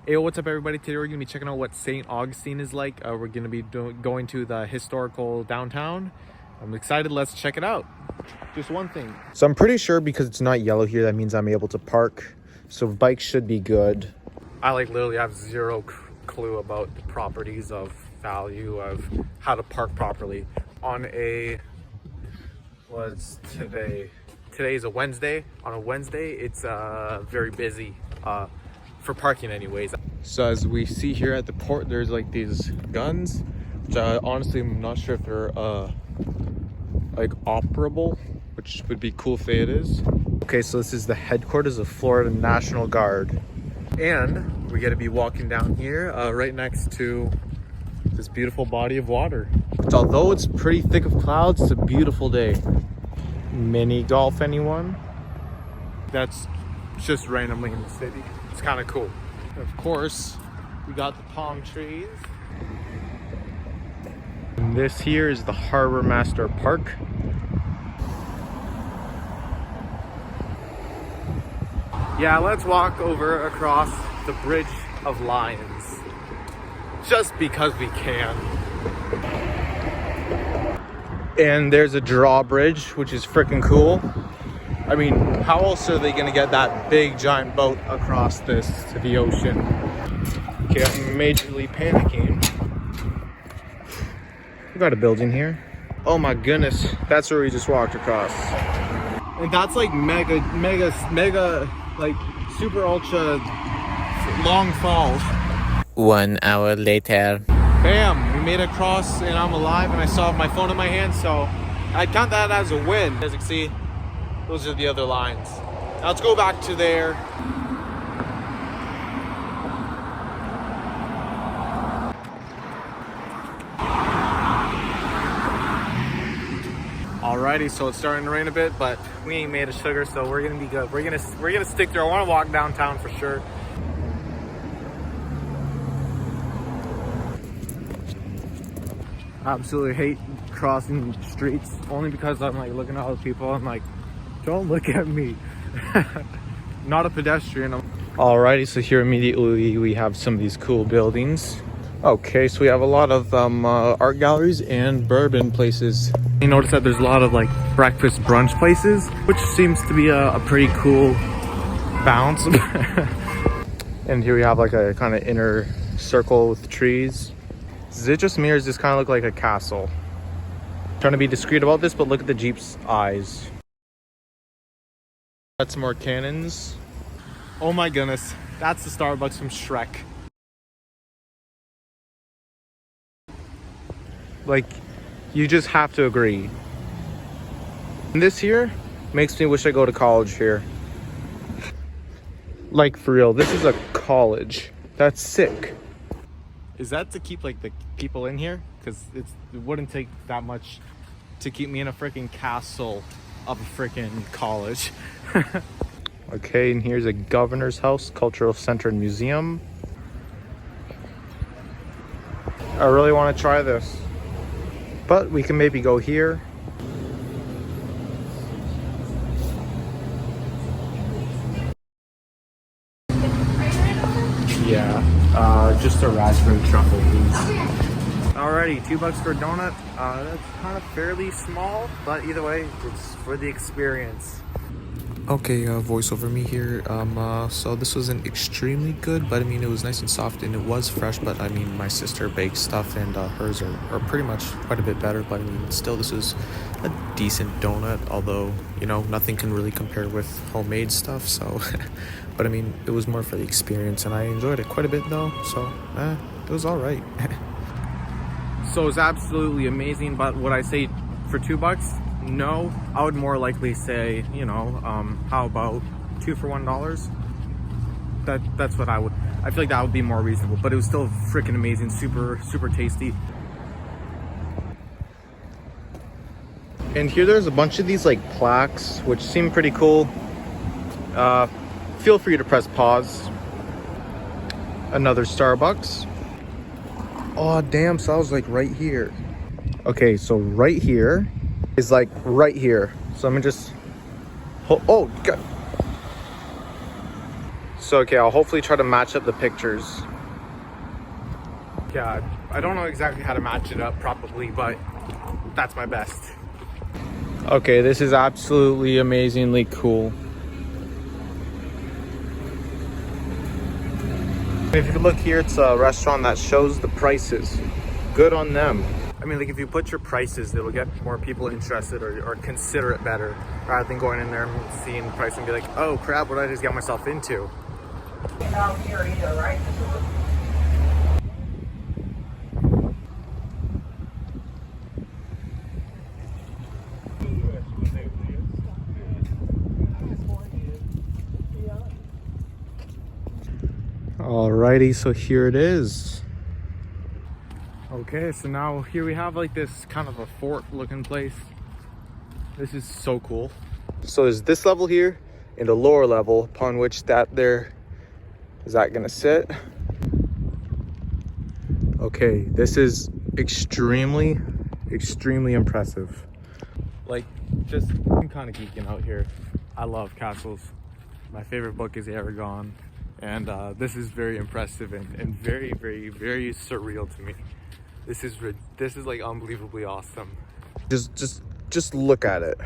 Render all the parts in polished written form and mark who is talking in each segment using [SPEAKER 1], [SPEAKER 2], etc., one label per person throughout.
[SPEAKER 1] Hey, what's up everybody? Today we're going to be checking out what St. Augustine is like. We're going to be going to the historical downtown. I'm excited. Let's check it out. Just one thing. So I'm pretty sure because it's not yellow here, that means I'm able to park. So bikes should be good. I literally have zero clue about the properties of value of how to park properly on a, what's today? Today is a Wednesday. On a Wednesday, it's very busy. For parking anyways. So as we see here at the port, there's like these guns, which I honestly am not sure if they're like operable, which would be cool if it is. Okay, so this is the headquarters of Florida National Guard, and we're gonna be walking down here right next to this beautiful body of water, which, although it's pretty thick of clouds, it's a beautiful day. Mini golf, anyone? That's just randomly in the city. It's kind of cool. Of course, we got the palm trees. And this here is the Harbor Master Park. Yeah, let's walk over across the Bridge of Lions. Just because we can. And there's a drawbridge, which is freaking cool. I mean, how else are they gonna get that big giant boat across this to the ocean? Okay, I'm majorly panicking. We got a building here. Oh my goodness, that's where we just walked across. And that's like mega, like super ultra long falls.
[SPEAKER 2] 1 hour later.
[SPEAKER 1] Bam, we made it across and I'm alive and I saw my phone in my hand, so I count that as a win. As you can see, those are the other lines. Now let's go back to there. Alrighty, so it's starting to rain a bit, but we ain't made of sugar, so we're gonna be good. We're gonna stick there. I want to walk downtown for sure. I absolutely hate crossing streets only because I'm like looking at other people. I'm like, don't look at me. Not a pedestrian. Alrighty, so here immediately we have some of these cool buildings. Okay, so we have a lot of art galleries and bourbon places. You notice that there's a lot of like breakfast brunch places, which seems to be a pretty cool balance. And here we have like a kind of inner circle with trees. Is it just me, or does this kind of look like a castle? I'm trying to be discreet about this, but look at the Jeep's eyes. Got some more cannons. Oh my goodness, that's the Starbucks from Shrek. Like, you just have to agree. And this here makes me wish I go to college here. Like, for real, this is a college. That's sick. Is that to keep like the people in here? Because it wouldn't take that much to keep me in a freaking castle of a freaking college. Okay, and here's a governor's house, cultural center and museum. I really want to try this, but we can maybe go here. Yeah, just a raspberry truffle, please. Alrighty, $2 for a donut. That's kind of fairly small, but either way, it's for the experience.
[SPEAKER 2] Okay, voiceover me here. So this wasn't extremely good, but I mean, it was nice and soft and it was fresh, but I mean, my sister baked stuff and hers are pretty much quite a bit better, but I mean, still, this was a decent donut, although, you know, nothing can really compare with homemade stuff, so, but I mean, it was more for the experience, and I enjoyed it quite a bit, though, so, it was alright.
[SPEAKER 1] So it's absolutely amazing, but would I say for $2? No, I would more likely say, you know, how about 2 for $1? That's what I feel like that would be more reasonable, but it was still freaking amazing, super tasty. And here there's a bunch of these like plaques, which seem pretty cool. Feel free to press pause. Another Starbucks. Oh damn, so I was like right here. Okay, so right here is like right here. So I'm gonna just, oh God. So okay, I'll hopefully try to match up the pictures. Yeah, I don't know exactly how to match it up properly, but that's my best. Okay, this is absolutely amazingly cool. If you look here, it's a restaurant that shows the prices. Good on them. I mean, like if you put your prices, it'll get more people interested or consider it better, rather than going in there and seeing the price and be like, oh crap, what did I just get myself into?
[SPEAKER 3] Out here either, right?
[SPEAKER 1] Alrighty, so here it is. Okay, so now here we have like this kind of a fort looking place. This is so cool. So there's this level here and a lower level upon which that there is that gonna sit. Okay, this is extremely impressive. Like, just I'm kind of geeking out here. I love castles. My favorite book is Aragon, and this is very impressive and very surreal to me. This is like unbelievably awesome. Just look at it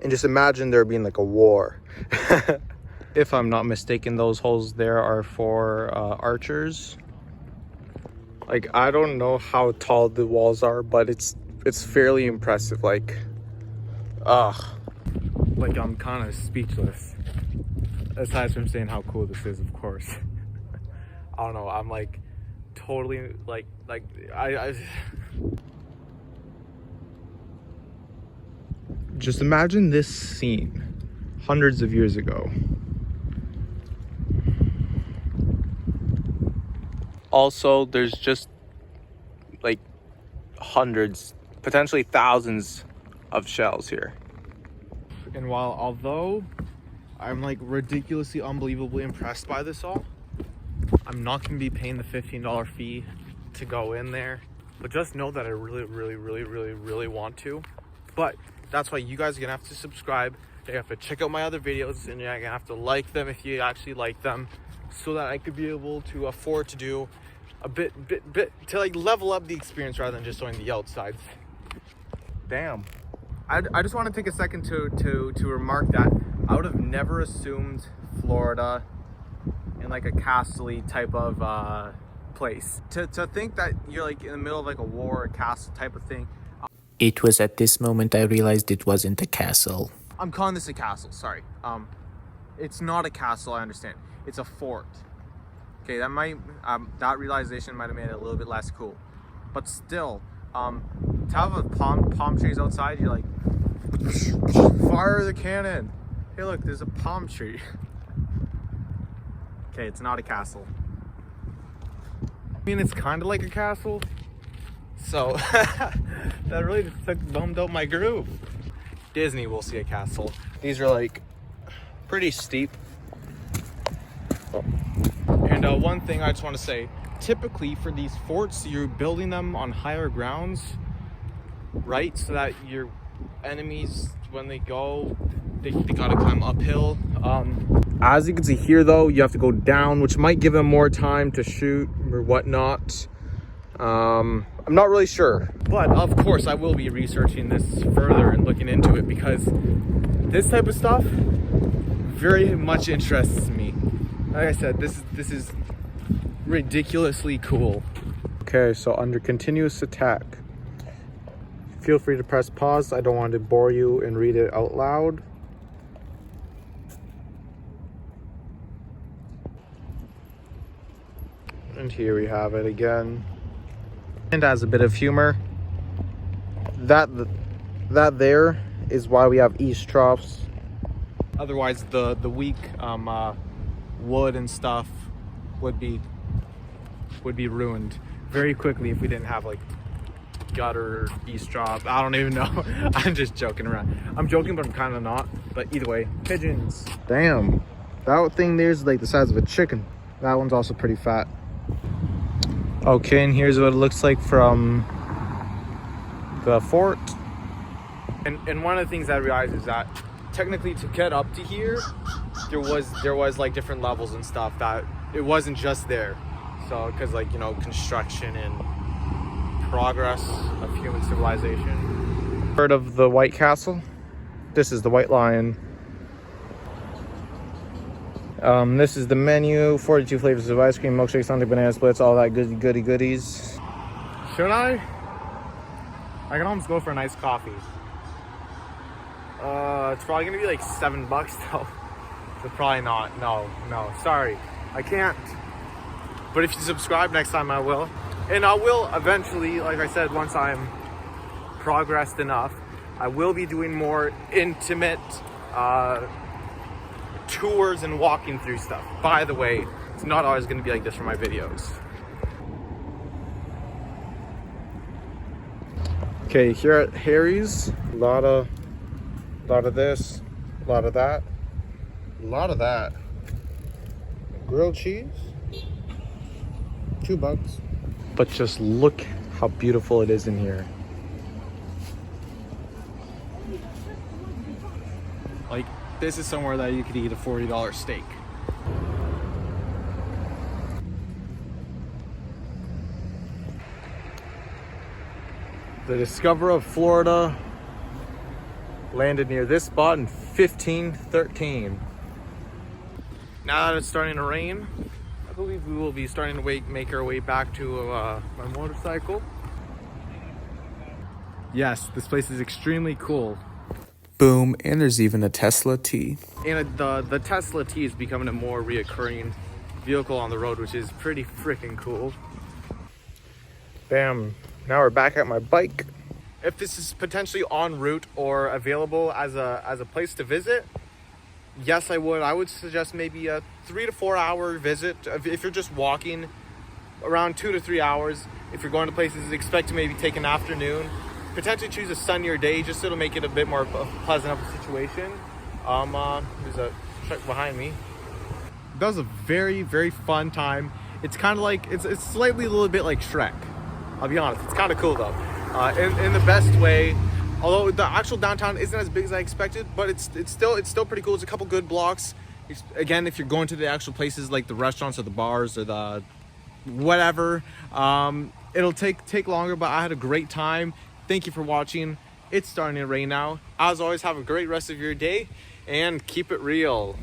[SPEAKER 1] and just imagine there being like a war. If I'm not mistaken, those holes there are for archers. Like, I don't know how tall the walls are, but it's fairly impressive. Like I'm kind of speechless, aside from saying how cool this is, of course. I don't know, I'm like totally like I just imagine this scene hundreds of years ago. Also, there's just like hundreds, potentially thousands of shells here. And although I'm like ridiculously, unbelievably impressed by this all, I'm not going to be paying the $15 fee to go in there. But just know that I really want to. But that's why you guys are going to have to subscribe. You have to check out my other videos, and you're going to have to like them if you actually like them, so that I could be able to afford to do a bit to like level up the experience rather than just showing the outsides. Damn. I just want to take a second to remark that I would have never assumed Florida in like a castle-y type of place. To think that you're like in the middle of like a war, a castle type of thing.
[SPEAKER 4] It was at this moment I realized it wasn't a castle.
[SPEAKER 1] I'm calling this a castle, sorry. It's not a castle, I understand. It's a fort. Okay, that might that realization might have made it a little bit less cool. But still, to have a palm trees outside, you're like, fire the cannon. Hey look, there's a palm tree. Okay, it's not a castle. I mean, it's kind of like a castle. So that really just bummed out my groove. Disney will see a castle. These are like pretty steep. And one thing I just want to say, typically for these forts, you're building them on higher grounds, right? So that your enemies, when they go, they gotta climb uphill. As you can see here though, you have to go down, which might give them more time to shoot or whatnot. I'm not really sure, but of course I will be researching this further and looking into it, because this type of stuff very much interests me. Like I said, this is ridiculously cool. Okay, so under continuous attack, feel free to press pause. I don't want to bore you and read it out loud. And here we have it again. And as a bit of humor, that there is why we have east troughs. Otherwise, the weak wood and stuff would be ruined very quickly if we didn't have like gutter east trough. I don't even know. I'm just joking around. I'm joking, but I'm kind of not. But either way, pigeons. Damn, that thing there's like the size of a chicken. That one's also pretty fat. Okay, and here's what it looks like from the fort. And one of the things I realized is that technically to get up to here, there was like different levels and stuff, that it wasn't just there. So because, like, you know, construction and progress of human civilization. Heard of the White Castle? This is the White Lion. This is the menu. 42 flavors of ice cream, milkshake, Sunday banana splits, all that goodies. Should I? I can almost go for a nice coffee. It's probably gonna be like $7 though. So probably not. No, sorry, I can't. But if you subscribe next time, I will. And I will eventually, like I said, once I'm progressed enough, I will be doing more intimate tours and walking through stuff. By the way, it's not always going to be like this for my videos. Okay, here at Harry's, a lot of this, a lot of that, grilled cheese, $2. But just look how beautiful it is in here. Like, this is somewhere that you could eat a $40 steak. The Discoverer of Florida landed near this spot in 1513. Now that it's starting to rain, I believe we will be starting to make our way back to my motorcycle. Yes, this place is extremely cool.
[SPEAKER 2] Boom, and there's even a Tesla T.
[SPEAKER 1] And the Tesla T is becoming a more reoccurring vehicle on the road, which is pretty freaking cool. Bam, now we're back at my bike. If this is potentially en route or available as a place to visit, yes, I would suggest maybe a 3 to 4 hour visit. If you're just walking, around 2 to 3 hours. If you're going to places, expect to maybe take an afternoon. Potentially choose a sunnier day, just so it'll make it a bit more pleasant of a situation. There's a truck behind me. That was a very, very fun time. It's kind of like, it's slightly a little bit like Shrek. I'll be honest, it's kind of cool though. In the best way. Although the actual downtown isn't as big as I expected, but it's still pretty cool. It's a couple good blocks. Again, if you're going to the actual places like the restaurants or the bars or the whatever, it'll take longer, but I had a great time. Thank you for watching. It's starting to rain now. As always, have a great rest of your day and keep it real.